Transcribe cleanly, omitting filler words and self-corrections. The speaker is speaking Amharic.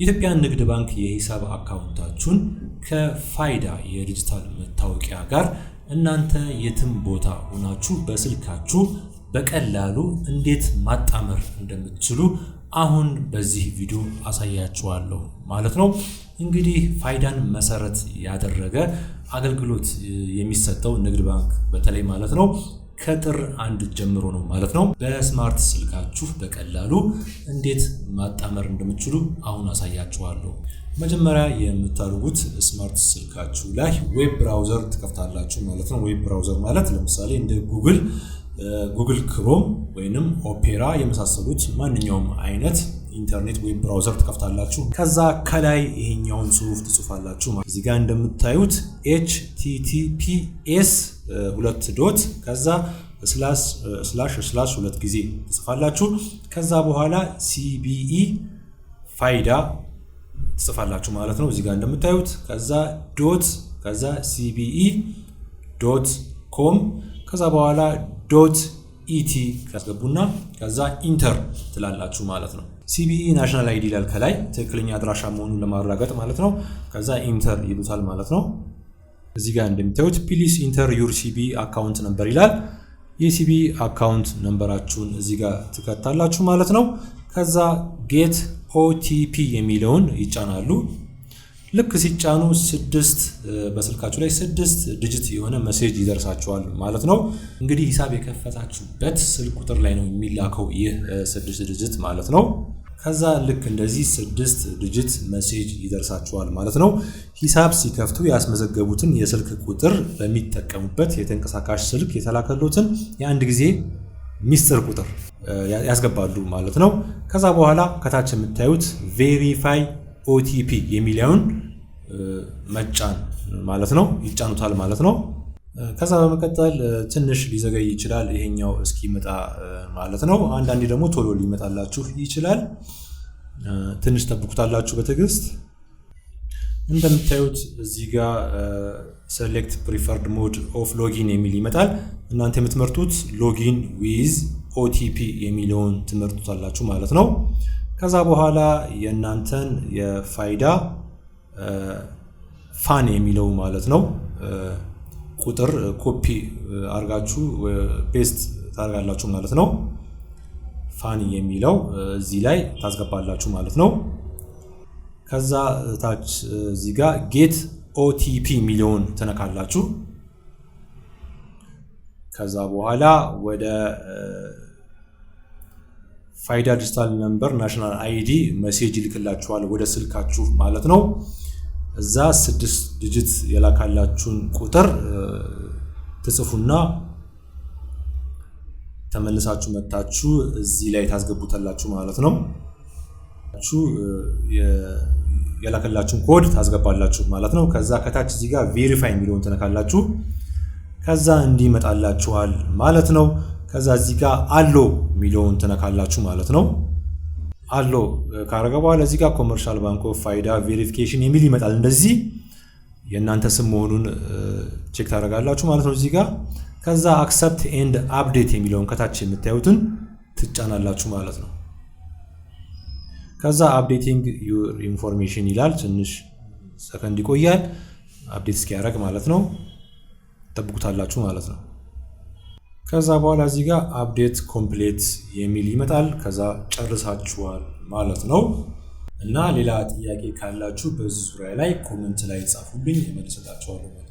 የኢትዮጵያ ንግድ ባንክ የሂሳብ አካውንታችሁን ከፋይዳ የዲጂታል መታወቂያ ጋር እናንተ የትም ቦታ ሆናችሁ በስልካችሁ በቀላሉ እንዴት ማጣመር እንደምትችሉ አሁን በዚህ ቪዲዮ አሳያችኋለሁ ማለት ነው። እንግዲህ ፋይዳን መሰረት ያደረገ አገልግሎት የሚሰጠው ንግድ ባንክ በተለይ ማለት ነው ከጥር 1 ጀምሮ ነው ማለት ነው። በስማርት ስልካችሁ በቀላሉ እንዴት ማጣመር እንደምትችሉ አሁን አሳያችኋለሁ። መጀመሪያ የምታደርጉት ስማርት ስልካችሁ ላይ ዌብ ብራውዘር ትከፍታላችሁ ማለት ነው። ዌብ ብራውዘር ማለት ለምሳሌ እንደ ጉግል ክሮም ወይንም ኦፔራ የመሳሰሉት ማንኛውም አይነት ኢንተርኔት ዌብ ብራውዘር ትከፍታላችሁ። ከዛ ከላይ ይሄኛውን ጽሁፍ ትጽፋላችሁ። እዚህ ጋር እንደምታዩት https ከዛ ስላሽ ሁለት ጊዜ ትጽፋላችሁ። ከዛ በኋላ CBE ፋይዳ ትጽፋላችሁ ማለት ነው። እዚህ ጋር እንደምታዩት ከዛ ከዛ CBE.com ከዛ በኋላ .et ካስገቡና ከዛ ኢንተር ትላላችሁ ማለት ነው። CBE ናሽናል አይዲ ይላል ከላይ ትክክለኛ አድራሻ መሆኑን ለማረጋገጥ ማለት ነው። ከዛ ኢንተር ይሉታል ማለት ነው። እዚህ ጋር እንደምታዩት ፕሊዝ ኢንተር ዩር CBE አካውንት ነምበር ይላል። የCBE አካውንት ነምበራችሁን እዚህ ጋር ትከታላችሁ ማለት ነው። ከዛ ጌት OTP የሚለውን ይጫናሉ። ልክ ሲጫኑ በስልካችሁ ላይ 6 ዲጂት የሆነ ሜሴጅ ይደርሳችኋል ማለት ነው። እንግዲህ ሂሳብ የከፈታችሁበት ስልክ ቁጥር ላይ ነው የሚላከው ይህ 6 ዲጂት ማለት ነው። ከዛ ልክ እንደዚህ 6 ዲጂት ሜሴጅ ይደርሳችኋል ማለት ነው። ሂሳብ ሲከፍቱ ያስመዘገቡትን የስልክ ቁጥር በሚጠቀሙበት የተንቀሳቃሽ ስልክ የተላከሉትን የአንድ ጊዜ ሚስጥር ቁጥር ያስገባሉ ማለት ነው። ከዛ በኋላ ከታች የምታዩት ቬሪፋይ OTP የሚለውን መጫን ማለት ነው። ይጫኑታል ማለት ነው። ከዛ በመቀጠል ትንሽ ሊዘገይ ይችላል ይሄኛው እስኪመጣ ማለት ነው። አንዳንዴ ደግሞ ቶሎ ሊመጣላችሁ ይችላል። ትንሽ ተብቁታላችሁ በትዕግስት። እንደምታዩት እዚህ ጋር select preferred mode of login የሚል ይመጣል። እናንተ የምትመርጡት ሎጊን ዊዝ OTP የሚለውን ትመርጡታላችሁ ማለት ነው። ከዛ በኋላ የእናንተን የፋይዳ ፋን የሚለው ማለት ነው ቁጥር ኮፒ አርጋችሁ ፔስት ታርጋላችሁ ማለት ነው። ፋን የሚለው እዚህ ላይ ታስገባላችሁ ማለት ነው። ከዛ ታች እዚህ ጋር ጌት OTP የሚለውን ተነካላችሁ። ከዛ በኋላ ወደ ፋይዳ ዲጂታል ነምበር ናሽናል አይዲ ሜሴጅ ይልክላችኋል ወደ ስልካችሁ ማለት ነው። እዛ 6 ዲጂት የላካላችሁን ቁጥር ትጽፉና ተመልሳችሁ መጣችሁ እዚህ ላይ ታስገቡታላችሁ ማለት ነው። የላከላችሁን ኮድ ታስገባላችሁ ማለት ነው። ከዛ ከታች እዚህ ጋር ቬሪፋይ የሚለውን ተነካላችሁ። ከዛ እንዲመጣላችኋል ማለት ነው። ከዛ እዚህ ጋር አሎ የሚለውን ተነካላችሁ ማለት ነው። አሎ ካረገ በኋላ እዚህ ጋር ኮመርሻል ባንክ ኦፍ ፋይዳ ቬሪፊኬሽን የሚል ይመጣል። እንደዚህ የእናንተ ስም መሆኑን ቼክ ታደርጋላችሁ ማለት ነው እዚህ ጋር። ከዛ አክሰፕት ኤንድ አፕዴት የሚለውን ከታች የምታዩትን ትጫናላችሁ ማለት ነው። ከዛ አፕዴቲንግ ዩር ኢንፎርሜሽን ይላል። ትንሽ ሰከንድ ይቆያል አፕዴት እስኪያደርግ ማለት ነው። ጠብቁታላችሁ ማለት ነው። ከዛ በኋላ እዚህ ጋር አፕዴት ኮምፕሌት የሚል ይመጣል። ከዛ ጨርሳችኋል ማለት ነው። እና ሌላ ጥያቄ ካላችሁ በዚህ ዙሪያ ላይ ኮሜንት ላይ ጻፉልኝ፣ እመልስላችኋለሁ ማለት ነው።